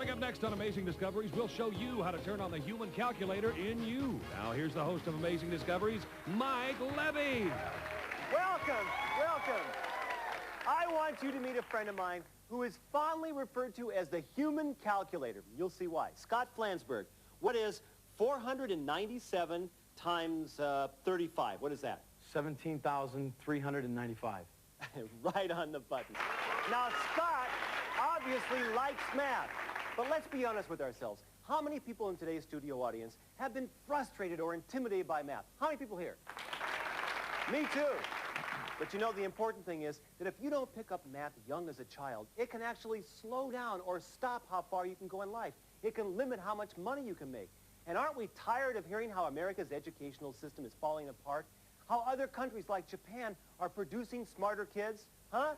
Coming up next on Amazing Discoveries, we'll show you how to turn on the human calculator in you. Now, here's the host of Amazing Discoveries, Mike Levey. Welcome, welcome. I want you to meet a friend of mine who is fondly referred to as the human calculator. You'll see why. Scott Flansburgh. What is 497 times 35? What is that? 17,395. Right on the button. Now, Scott obviously likes math. But let's be honest with ourselves. How many people in today's studio audience have been frustrated or intimidated by math? How many people here? Me too. But you know, the important thing is that if you don't pick up math young as a child, it can actually slow down or stop how far you can go in life. It can limit how much money you can make. And aren't we tired of hearing how America's educational system is falling apart? How other countries like Japan are producing smarter kids? Huh?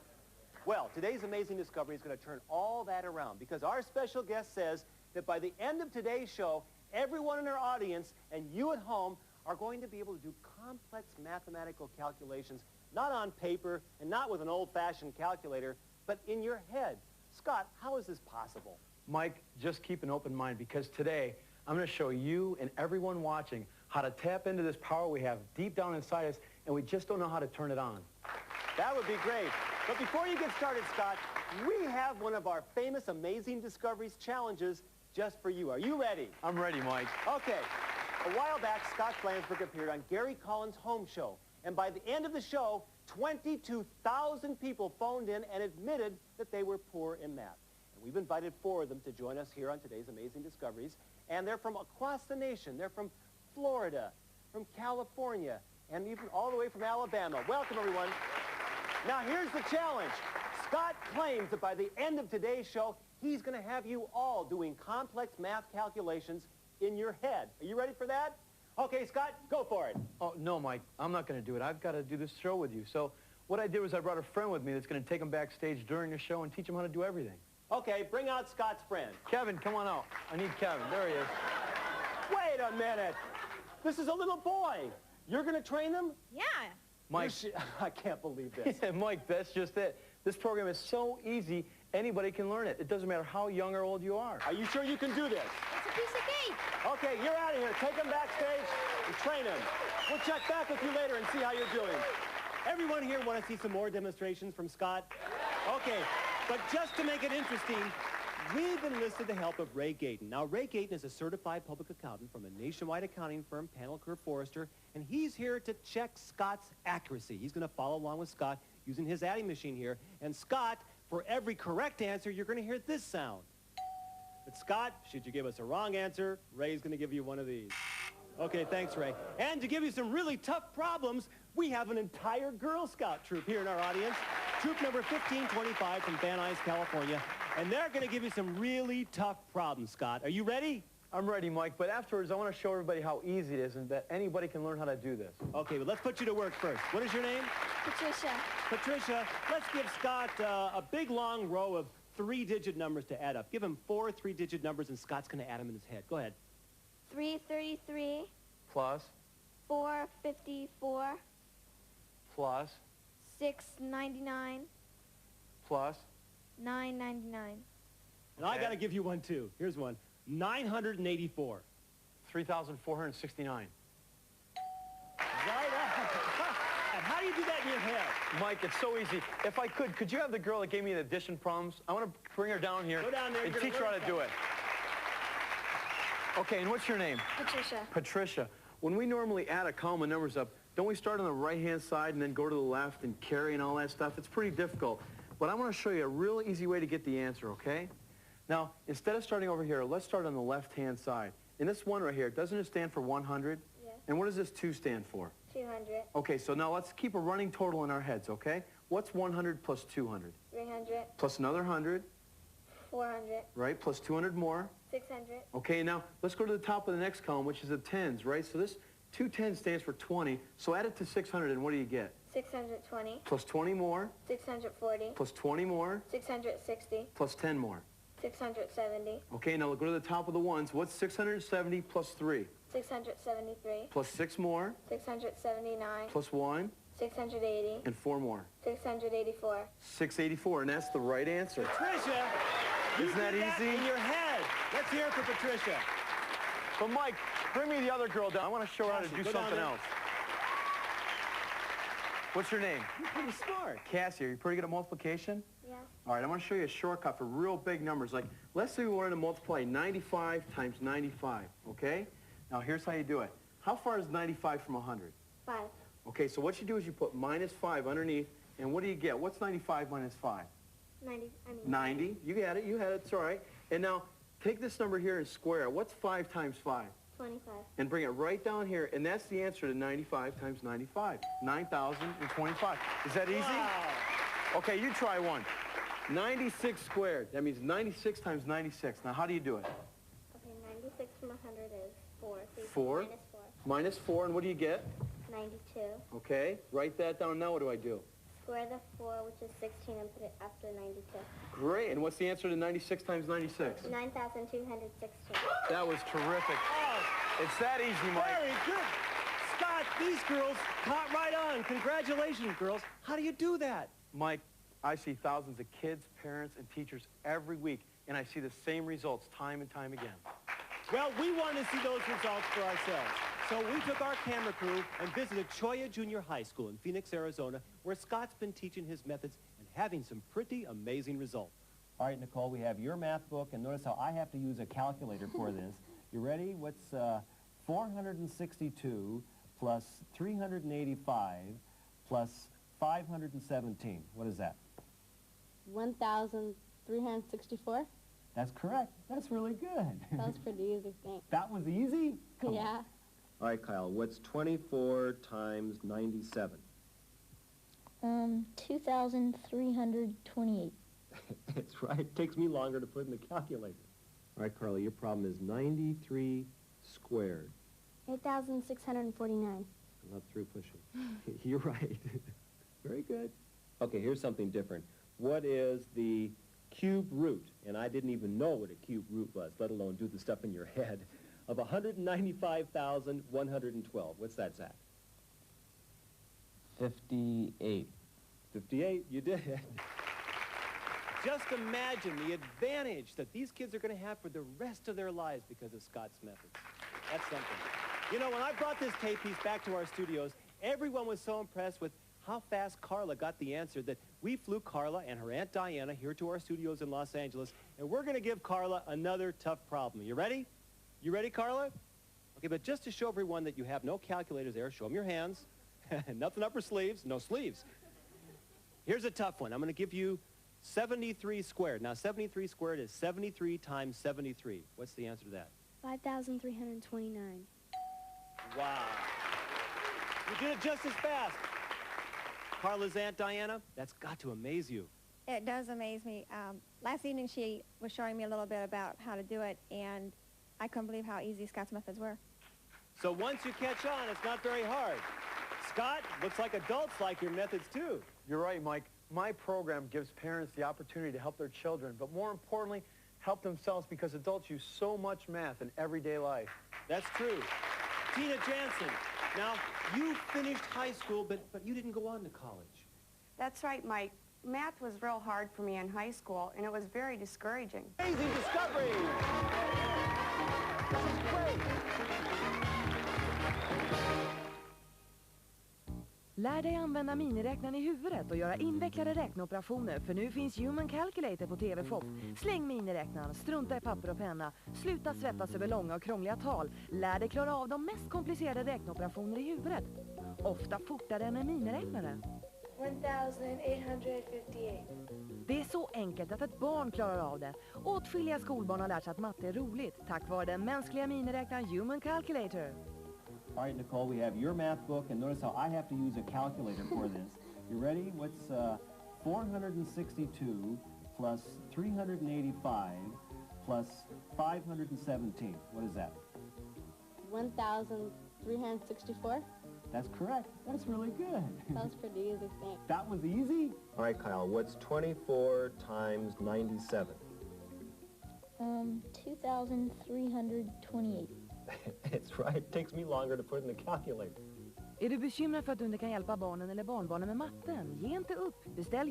Well, today's Amazing Discovery is going to turn all that around because our special guest says that by the end of today's show, everyone in our audience and you at home are going to be able to do complex mathematical calculations, not on paper and not with an old-fashioned calculator, but in your head. Scott, how is this possible? Mike, just keep an open mind because today I'm going to show you and everyone watching how to tap into this power we have deep down inside us, and we just don't know how to turn it on. That would be great. But before you get started, Scott, we have one of our famous Amazing Discoveries challenges just for you. Are you ready? I'm ready, Mike. Okay. A while back, Scott Flansburgh appeared on Gary Collins' home show. And by the end of the show, 22,000 people phoned in and admitted that they were poor in math. And we've invited 4 of them to join us here on today's Amazing Discoveries. And they're from across the nation. They're from Florida, from California, and even all the way from Alabama. Welcome, everyone. Now, here's the challenge. Scott claims that by the end of today's show, he's going to have you all doing complex math calculations in your head. Are you ready for that? Okay, Scott, go for it. Oh, no, Mike, I'm not going to do it. I've got to do this show with you. So what I did was I brought a friend with me that's going to take him backstage during the show and teach him how to do everything. Okay, bring out Scott's friend. Kevin, come on out. I need Kevin. There he is. Wait a minute. This is a little boy. You're going to train him? Yeah. Mike. I can't believe this. Yeah, Mike, that's just it. This program is so easy, anybody can learn it. It doesn't matter how young or old you are. Are you sure you can do this? It's a piece of cake. Okay, you're out of here. Take him backstage and train him. We'll check back with you later and see how you're doing. Everyone here want to see some more demonstrations from Scott? Okay, but just to make it interesting, we've enlisted the help of Ray Gayton. Now, Ray Gayton is a certified public accountant from a nationwide accounting firm, Panel Kerr Forrester, and he's here to check Scott's accuracy. He's going to follow along with Scott using his adding machine here. And Scott, for every correct answer, you're going to hear this sound. But Scott, should you give us a wrong answer, Ray's going to give you one of these. Okay, thanks, Ray. And to give you some really tough problems, we have an entire Girl Scout troop here in our audience. Troop number 1525 from Van Nuys, California. And they're going to give you some really tough problems, Scott. Are you ready? I'm ready, Mike, but afterwards I want to show everybody how easy it is and that anybody can learn how to do this. Okay, but let's put you to work first. What is your name? Patricia. Patricia, let's give Scott a big long row of 3-digit numbers to add up. Give him 4 3-digit numbers and Scott's going to add them in his head. Go ahead. 333. Plus. 454. Plus. 699. Plus. 999. And I got to give you one, too. Here's one. 984. 3,469. Right up. And how do you do that in your head? Mike, it's so easy. If I could you have the girl that gave me the addition problems? I want to bring her down here. Go down there and teach her how to do it. Okay, and what's your name? Patricia. Patricia. When we normally add a column of numbers up, don't we start on the right-hand side and then go to the left and carry and all that stuff? It's pretty difficult. But I want to show you a real easy way to get the answer, okay? Now, instead of starting over here, let's start on the left-hand side. And this 1 right here, doesn't it stand for 100? Yes. And what does this 2 stand for? 200. Okay, so now let's keep a running total in our heads, okay? What's 100 plus 200? 300. Plus another 100, 400. right? Plus 200 more. 600. Okay, now let's go to the top of the next column, which is the tens, right? So this 2 tens stands for 20. So add it to 600, and what do you get? 620. Plus 20 more. 640. Plus 20 more. 660. Plus 10 more. 670. Okay, now go to the top of the ones. What's 670 plus 3? 673. Plus 6 more. 679. Plus 1. 680. And 4 more. 684. 684, and that's the right answer. Patricia, you Isn't that did that easy? in your head. Let's hear it for Patricia. But Mike, bring me the other girl down. I want to show her how to Cassie, do go down something there. else. What's your name? You're pretty smart. Cassie, are you pretty good at multiplication? Yeah. All right, I'm going to show you a shortcut for real big numbers. Like, let's say we wanted to multiply 95 times 95, okay? Now, here's how you do it. How far is 95 from 100? 5. Okay, so what you do is you put minus 5 underneath, and what do you get? What's 95 minus 5? 90. 90. You had it, it's all right. And now, take this number here and square it. What's 5 times 5? 25. And bring it right down here, and that's the answer to 95 times 95. 9,025. Is that easy? Wow. Okay, you try one. 96 squared. That means 96 times 96. Now, how do you do it? Okay, 96 from 100 is 4. So you put 4. Minus 4. Minus 4, and what do you get? 92. Okay, write that down. Now what do I do? Square the 4, which is 16, and put it after 92. Great, and what's the answer to 96 times 96? 9,216. That was terrific. It's that easy, Mike. Very good. Scott, these girls caught right on. Congratulations, girls. How do you do that? Mike, I see thousands of kids, parents, and teachers every week, and I see the same results time and time again. Well, we wanted to see those results for ourselves. So we took our camera crew and visited Cholla Junior High School in Phoenix, Arizona, where Scott's been teaching his methods and having some pretty amazing results. All right, Nicole, we have your math book, and notice how I have to use a calculator for this. You ready? What's 462 plus 385 plus 517? What is that? 1,364. That's correct. That's really good. That was pretty easy, thanks. That was easy? Come on. Yeah. All right, Kyle, what's 24 times 97? 2,328. That's right. It takes me longer to put in the calculator. All right, Carly, your problem is 93 squared. 8,649. I'm not through pushing. You're right. Very good. Okay, here's something different. What is the cube root? And I didn't even know what a cube root was, let alone do the stuff in your head. Of 195,112. What's that, Zach? 58. 58, you did. Just imagine the advantage that these kids are going to have for the rest of their lives because of Scott's methods. That's something. You know, when I brought this tape piece back to our studios, everyone was so impressed with how fast Carla got the answer that we flew Carla and her Aunt Diana here to our studios in Los Angeles, and we're going to give Carla another tough problem. You ready? You ready, Carla? Okay, but just to show everyone that you have no calculators there, show them your hands. Nothing up her sleeves, no sleeves. Here's a tough one. I'm going to give you 73 squared. Now, 73 squared is 73 times 73. What's the answer to that? 5,329. Wow. You did it just as fast. Carla's Aunt Diana, that's got to amaze you. It does amaze me. Last evening she was showing me a little bit about how to do it, and I couldn't believe how easy Scott's methods were. So once you catch on, it's not very hard. Scott, looks like adults like your methods too. You're right, Mike. My program gives parents the opportunity to help their children, but more importantly, help themselves because adults use so much math in everyday life. That's true. Tina Jansen, now you finished high school, but you didn't go on to college. That's right, Mike. Math was real hard for me in high school, and it was very discouraging. Amazing discovery! This is great! Lär dig använda miniräknaren i huvudet och göra invecklade räkneoperationer, för nu finns Human Calculator på TV-FOP. Släng miniräknaren, strunta i papper och penna, sluta svettas över långa och krångliga tal. Lär dig klara av de mest komplicerade räkneoperationer i huvudet. Ofta fortare än en miniräknare. 1,858. Det är så enkelt att ett barn klarar av det. Åtskilliga skolbarn har lärt sig att matte är roligt tack vare den mänskliga miniräknaren Human Calculator. All right, Nicole, we have your math book, and notice how I have to use a calculator for this. You ready? What's 462 plus 385 plus 517? What is that? 1,364. That's correct. That's really good. That was pretty easy, thanks. That was easy? All right, Kyle, what's 24 times 97? 2,328. It's right. It takes me longer to put in the calculator. Är du bekymrad för att du inte kan hjälpa barnen eller barnbarnen med matten? Ge inte upp. Beställ